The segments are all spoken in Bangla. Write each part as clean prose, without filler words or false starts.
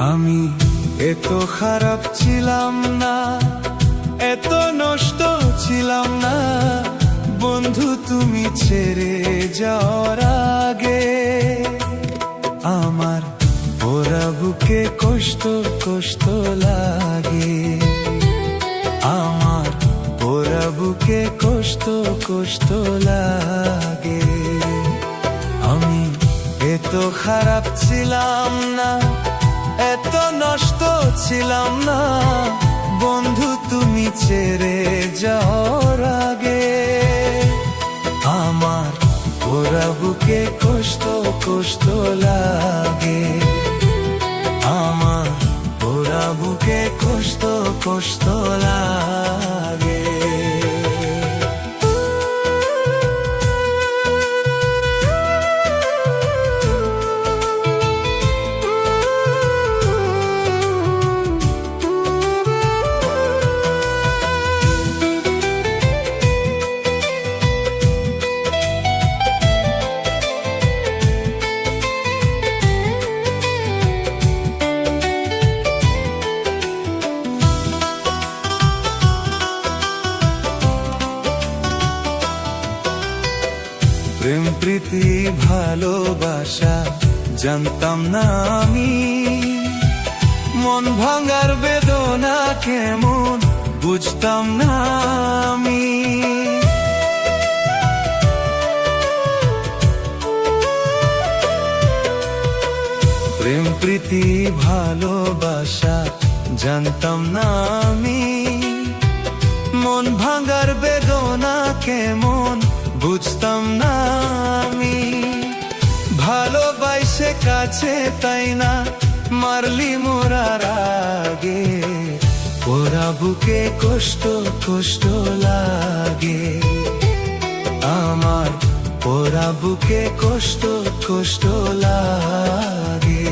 আমি এত খারাপ ছিলাম না, এত নষ্ট ছিলাম না বন্ধু, তুমি ছেড়ে যাওয়ার আগে। আমার ওরা বুকে কষ্ট কষ্ট লাগে, আমার ওরা বুকে কষ্ট কষ্ট লাগে। আমি এত খারাপ ছিলাম না, এত নষ্ট ছিলাম না বন্ধু, তুমি ছেড়ে যাওয়ার আগে। আমার ওরা বুকে কষ্ট কষ্ট লাগে, আমার ওরা বুকে কষ্ট কষ্ট লাগে। প্রেম প্রীতি ভালোবাসা জানতাম না আমি, মন ভাঙার বেদনা কেমন বুঝতাম না আমি। প্রেম প্রীতি ভালোবাসা জানতাম না আমি, মন ভাঙার বেদনা কেমন বুঝতাম না আমি। ভালোবাসে কাছে তাই না মারলি মোরার আগে, ওরা বুকে কষ্ট কষ্ট লাগে। আমার ওরা বুকে কষ্ট কষ্ট লাগে।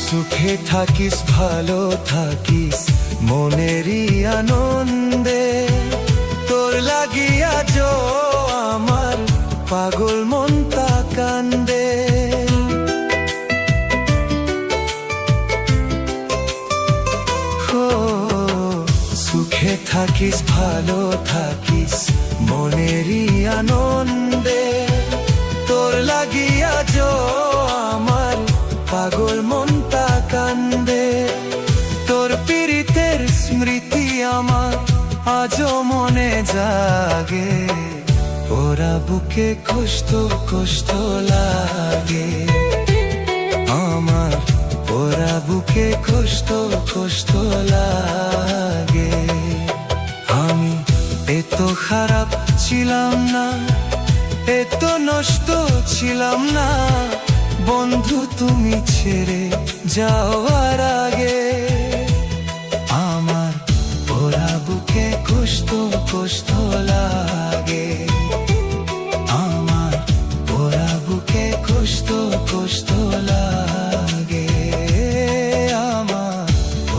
সুখে থাকিস ভালো থাকিস মনেরই আনন্দে, তোর লাগিয়া যো আমার পাগল মনটা কান্দে। সুখে থাকিস ভালো থাকিস মনেরই আনন্দে, তোর লাগিয়া যো আমার পাগল মনটা কান্দে। তোর পীড়িতের স্মৃতি আমার আজও মনে জাগে, ওরা বুকে কষ্ট কষ্ট লাগে। আমার ওরা বুকে কষ্ট কষ্ট লাগে। আমি এত খারাপ ছিলাম না, এত নষ্ট ছিলাম না বন্ধু, তুমি ছেড়ে যাওয়ার আগে। আমার ওরা বুকে কষ্ট কষ্ট লাগে, আমার ওরা বুকে কষ্ট কষ্ট লাগে। আমার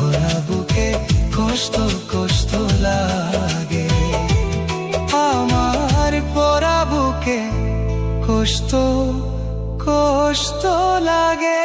ওরা বুকে কষ্ট কষ্ট লাগে, আমার ওরা বুকে কষ্ট কষ্ট লাগে।